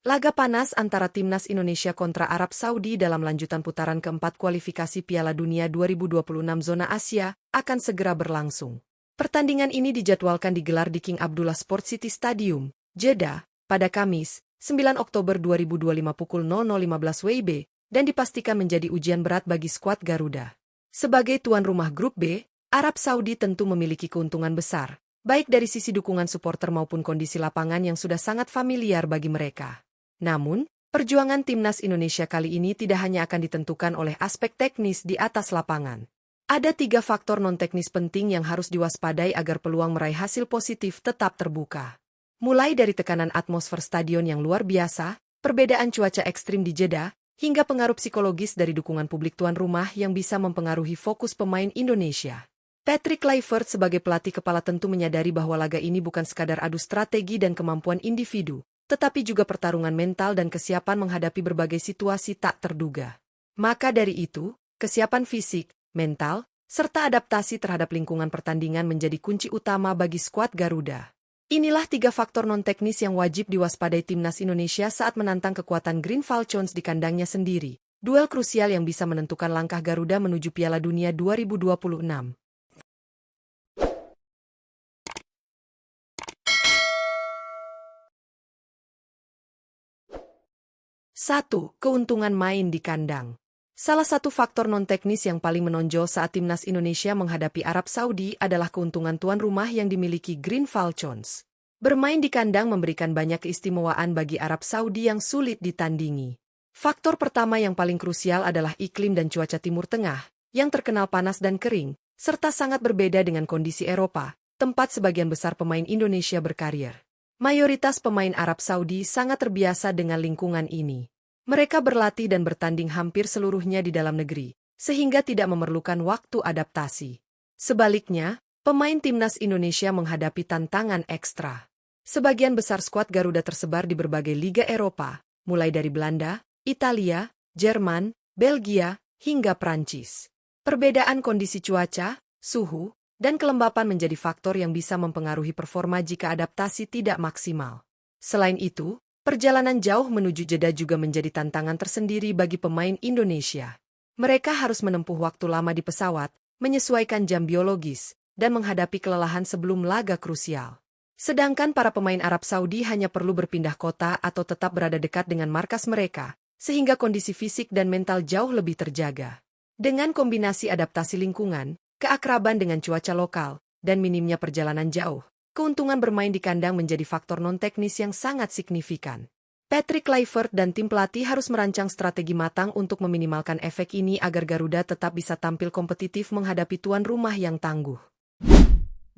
Laga panas antara Timnas Indonesia kontra Arab Saudi dalam lanjutan putaran keempat kualifikasi Piala Dunia 2026 zona Asia akan segera berlangsung. Pertandingan ini dijadwalkan digelar di King Abdullah Sport City Stadium, Jeddah, pada Kamis, 9 Oktober 2025 pukul 00.15 WIB, dan dipastikan menjadi ujian berat bagi skuad Garuda. Sebagai tuan rumah Grup B, Arab Saudi tentu memiliki keuntungan besar, baik dari sisi dukungan supporter maupun kondisi lapangan yang sudah sangat familiar bagi mereka. Namun, perjuangan Timnas Indonesia kali ini tidak hanya akan ditentukan oleh aspek teknis di atas lapangan. Ada 3 faktor non-teknis penting yang harus diwaspadai agar peluang meraih hasil positif tetap terbuka. Mulai dari tekanan atmosfer stadion yang luar biasa, perbedaan cuaca ekstrim di Jeddah, hingga pengaruh psikologis dari dukungan publik tuan rumah yang bisa mempengaruhi fokus pemain Indonesia. Patrick Kluivert sebagai pelatih kepala tentu menyadari bahwa laga ini bukan sekadar adu strategi dan kemampuan individu, tetapi juga pertarungan mental dan kesiapan menghadapi berbagai situasi tak terduga. Maka dari itu, kesiapan fisik, mental, serta adaptasi terhadap lingkungan pertandingan menjadi kunci utama bagi skuad Garuda. Inilah 3 faktor non-teknis yang wajib diwaspadai Timnas Indonesia saat menantang kekuatan Green Falcons di kandangnya sendiri, duel krusial yang bisa menentukan langkah Garuda menuju Piala Dunia 2026. 1. Keuntungan main di kandang. Salah satu faktor non-teknis yang paling menonjol saat Timnas Indonesia menghadapi Arab Saudi adalah keuntungan tuan rumah yang dimiliki Green Falcons. Bermain di kandang memberikan banyak keistimewaan bagi Arab Saudi yang sulit ditandingi. Faktor pertama yang paling krusial adalah iklim dan cuaca Timur Tengah, yang terkenal panas dan kering, serta sangat berbeda dengan kondisi Eropa, tempat sebagian besar pemain Indonesia berkarir. Mayoritas pemain Arab Saudi sangat terbiasa dengan lingkungan ini. Mereka berlatih dan bertanding hampir seluruhnya di dalam negeri, sehingga tidak memerlukan waktu adaptasi. Sebaliknya, pemain Timnas Indonesia menghadapi tantangan ekstra. Sebagian besar skuad Garuda tersebar di berbagai liga Eropa, mulai dari Belanda, Italia, Jerman, Belgia, hingga Prancis. Perbedaan kondisi cuaca, suhu, dan kelembapan menjadi faktor yang bisa mempengaruhi performa jika adaptasi tidak maksimal. Selain itu, perjalanan jauh menuju Jeddah juga menjadi tantangan tersendiri bagi pemain Indonesia. Mereka harus menempuh waktu lama di pesawat, menyesuaikan jam biologis, dan menghadapi kelelahan sebelum laga krusial. Sedangkan para pemain Arab Saudi hanya perlu berpindah kota atau tetap berada dekat dengan markas mereka, sehingga kondisi fisik dan mental jauh lebih terjaga. Dengan kombinasi adaptasi lingkungan, keakraban dengan cuaca lokal, dan minimnya perjalanan jauh, keuntungan bermain di kandang menjadi faktor non-teknis yang sangat signifikan. Patrick Kluivert dan tim pelatih harus merancang strategi matang untuk meminimalkan efek ini agar Garuda tetap bisa tampil kompetitif menghadapi tuan rumah yang tangguh.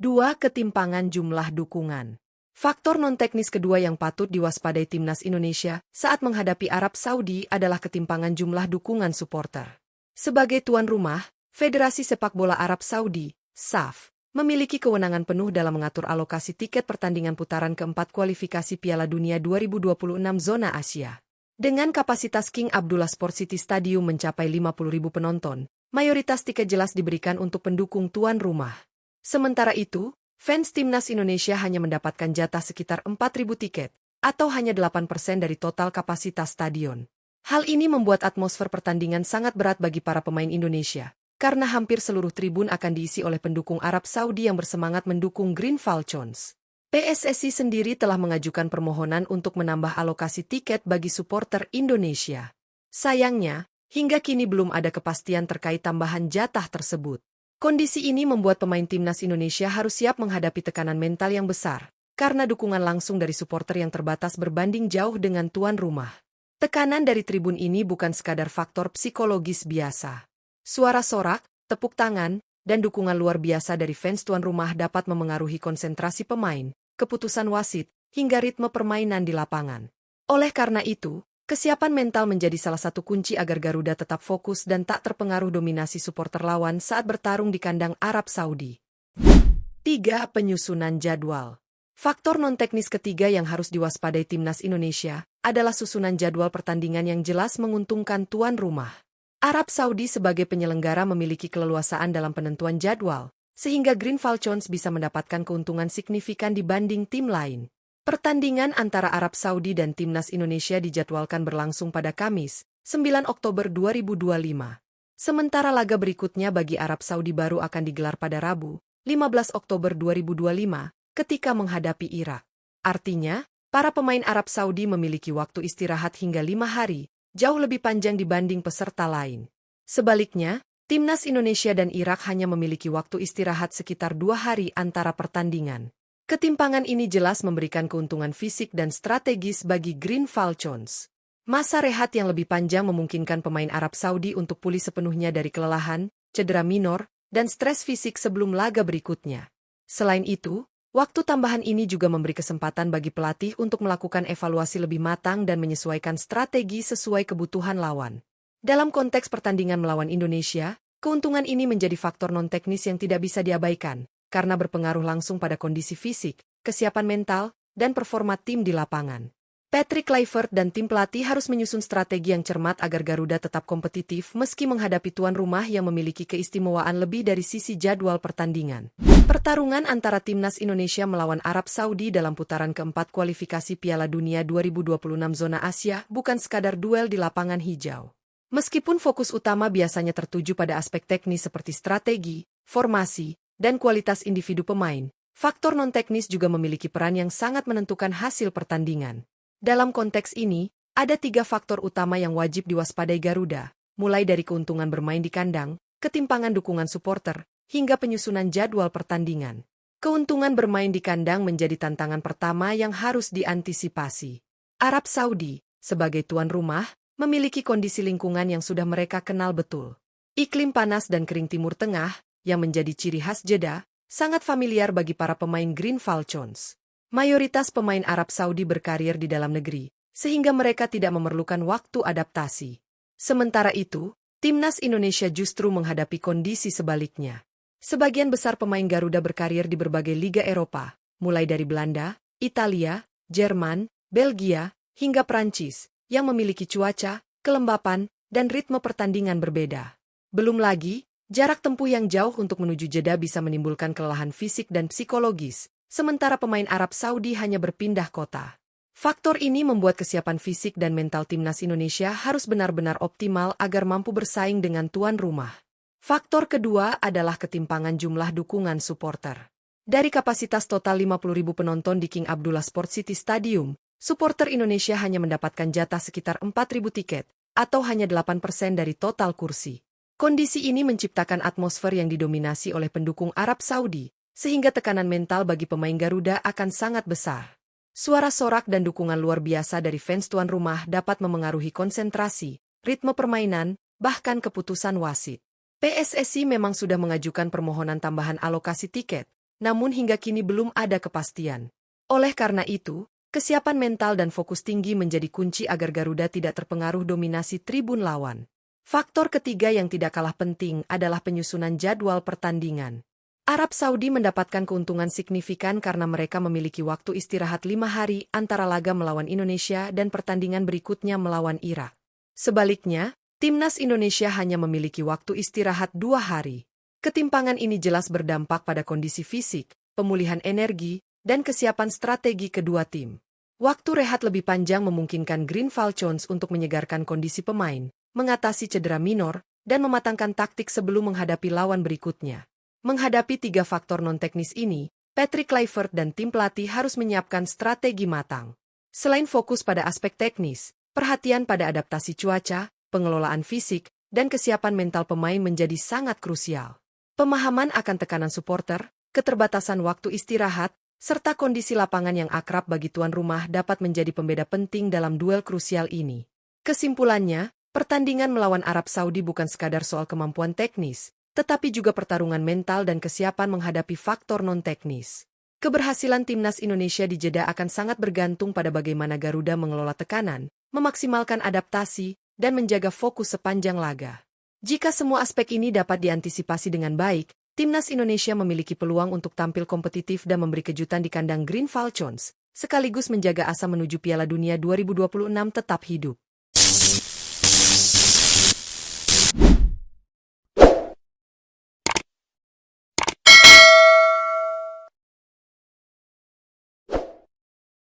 2. Ketimpangan jumlah dukungan. Faktor non-teknis kedua yang patut diwaspadai Timnas Indonesia saat menghadapi Arab Saudi adalah ketimpangan jumlah dukungan supporter. Sebagai tuan rumah, Federasi Sepak Bola Arab Saudi, SAF, memiliki kewenangan penuh dalam mengatur alokasi tiket pertandingan putaran keempat kualifikasi Piala Dunia 2026 zona Asia. Dengan kapasitas King Abdullah Sport City Stadium mencapai 50.000 penonton, mayoritas tiket jelas diberikan untuk pendukung tuan rumah. Sementara itu, fans Timnas Indonesia hanya mendapatkan jatah sekitar 4.000 tiket, atau hanya 8% dari total kapasitas stadion. Hal ini membuat atmosfer pertandingan sangat berat bagi para pemain Indonesia, karena hampir seluruh tribun akan diisi oleh pendukung Arab Saudi yang bersemangat mendukung Green Falcons. PSSI sendiri telah mengajukan permohonan untuk menambah alokasi tiket bagi supporter Indonesia. Sayangnya, hingga kini belum ada kepastian terkait tambahan jatah tersebut. Kondisi ini membuat pemain Timnas Indonesia harus siap menghadapi tekanan mental yang besar, karena dukungan langsung dari supporter yang terbatas berbanding jauh dengan tuan rumah. Tekanan dari tribun ini bukan sekadar faktor psikologis biasa. Suara sorak, tepuk tangan, dan dukungan luar biasa dari fans tuan rumah dapat memengaruhi konsentrasi pemain, keputusan wasit, hingga ritme permainan di lapangan. Oleh karena itu, kesiapan mental menjadi salah satu kunci agar Garuda tetap fokus dan tak terpengaruh dominasi supporter lawan saat bertarung di kandang Arab Saudi. 3. Penyusunan jadwal. Faktor non-teknis ketiga yang harus diwaspadai Timnas Indonesia adalah susunan jadwal pertandingan yang jelas menguntungkan tuan rumah. Arab Saudi sebagai penyelenggara memiliki keleluasaan dalam penentuan jadwal, sehingga Green Falcons bisa mendapatkan keuntungan signifikan dibanding tim lain. Pertandingan antara Arab Saudi dan Timnas Indonesia dijadwalkan berlangsung pada Kamis, 9 Oktober 2025. Sementara laga berikutnya bagi Arab Saudi baru akan digelar pada Rabu, 15 Oktober 2025, ketika menghadapi Irak. Artinya, para pemain Arab Saudi memiliki waktu istirahat hingga 5 hari, jauh lebih panjang dibanding peserta lain. Sebaliknya, Timnas Indonesia dan Irak hanya memiliki waktu istirahat sekitar 2 hari antara pertandingan. Ketimpangan ini jelas memberikan keuntungan fisik dan strategis bagi Green Falcons. Masa rehat yang lebih panjang memungkinkan pemain Arab Saudi untuk pulih sepenuhnya dari kelelahan, cedera minor, dan stres fisik sebelum laga berikutnya. Selain itu, waktu tambahan ini juga memberi kesempatan bagi pelatih untuk melakukan evaluasi lebih matang dan menyesuaikan strategi sesuai kebutuhan lawan. Dalam konteks pertandingan melawan Indonesia, keuntungan ini menjadi faktor non-teknis yang tidak bisa diabaikan, karena berpengaruh langsung pada kondisi fisik, kesiapan mental, dan performa tim di lapangan. Patrick Kluivert dan tim pelatih harus menyusun strategi yang cermat agar Garuda tetap kompetitif meski menghadapi tuan rumah yang memiliki keistimewaan lebih dari sisi jadwal pertandingan. Pertarungan antara Timnas Indonesia melawan Arab Saudi dalam putaran keempat kualifikasi Piala Dunia 2026 zona Asia bukan sekadar duel di lapangan hijau. Meskipun fokus utama biasanya tertuju pada aspek teknis seperti strategi, formasi, dan kualitas individu pemain, faktor non-teknis juga memiliki peran yang sangat menentukan hasil pertandingan. Dalam konteks ini, ada 3 faktor utama yang wajib diwaspadai Garuda, mulai dari keuntungan bermain di kandang, ketimpangan dukungan supporter, hingga penyusunan jadwal pertandingan. Keuntungan bermain di kandang menjadi tantangan pertama yang harus diantisipasi. Arab Saudi, sebagai tuan rumah, memiliki kondisi lingkungan yang sudah mereka kenal betul. Iklim panas dan kering Timur Tengah, yang menjadi ciri khas Jeddah, sangat familiar bagi para pemain Green Falcons. Mayoritas pemain Arab Saudi berkarir di dalam negeri, sehingga mereka tidak memerlukan waktu adaptasi. Sementara itu, Timnas Indonesia justru menghadapi kondisi sebaliknya. Sebagian besar pemain Garuda berkarir di berbagai liga Eropa, mulai dari Belanda, Italia, Jerman, Belgia, hingga Prancis, yang memiliki cuaca, kelembapan, dan ritme pertandingan berbeda. Belum lagi, jarak tempuh yang jauh untuk menuju Jeddah bisa menimbulkan kelelahan fisik dan psikologis, sementara pemain Arab Saudi hanya berpindah kota. Faktor ini membuat kesiapan fisik dan mental Timnas Indonesia harus benar-benar optimal agar mampu bersaing dengan tuan rumah. Faktor kedua adalah ketimpangan jumlah dukungan supporter. Dari kapasitas total 50.000 penonton di King Abdullah Sport City Stadium, supporter Indonesia hanya mendapatkan jatah sekitar 4.000 tiket, atau hanya 8% dari total kursi. Kondisi ini menciptakan atmosfer yang didominasi oleh pendukung Arab Saudi, sehingga tekanan mental bagi pemain Garuda akan sangat besar. Suara sorak dan dukungan luar biasa dari fans tuan rumah dapat memengaruhi konsentrasi, ritme permainan, bahkan keputusan wasit. PSSI memang sudah mengajukan permohonan tambahan alokasi tiket, namun hingga kini belum ada kepastian. Oleh karena itu, kesiapan mental dan fokus tinggi menjadi kunci agar Garuda tidak terpengaruh dominasi tribun lawan. Faktor ketiga yang tidak kalah penting adalah penyusunan jadwal pertandingan. Arab Saudi mendapatkan keuntungan signifikan karena mereka memiliki waktu istirahat 5 hari antara laga melawan Indonesia dan pertandingan berikutnya melawan Irak. Sebaliknya, Timnas Indonesia hanya memiliki waktu istirahat 2 hari. Ketimpangan ini jelas berdampak pada kondisi fisik, pemulihan energi, dan kesiapan strategi kedua tim. Waktu rehat lebih panjang memungkinkan Green Falcons untuk menyegarkan kondisi pemain, mengatasi cedera minor, dan mematangkan taktik sebelum menghadapi lawan berikutnya. Menghadapi 3 faktor non-teknis ini, Patrick Kluivert dan tim pelatih harus menyiapkan strategi matang. Selain fokus pada aspek teknis, perhatian pada adaptasi cuaca, pengelolaan fisik, dan kesiapan mental pemain menjadi sangat krusial. Pemahaman akan tekanan supporter, keterbatasan waktu istirahat, serta kondisi lapangan yang akrab bagi tuan rumah dapat menjadi pembeda penting dalam duel krusial ini. Kesimpulannya, pertandingan melawan Arab Saudi bukan sekadar soal kemampuan teknis, tetapi juga pertarungan mental dan kesiapan menghadapi faktor non-teknis. Keberhasilan Timnas Indonesia di Jeddah akan sangat bergantung pada bagaimana Garuda mengelola tekanan, memaksimalkan adaptasi, dan menjaga fokus sepanjang laga. Jika semua aspek ini dapat diantisipasi dengan baik, Timnas Indonesia memiliki peluang untuk tampil kompetitif dan memberi kejutan di kandang Green Falcons, sekaligus menjaga asa menuju Piala Dunia 2026 tetap hidup.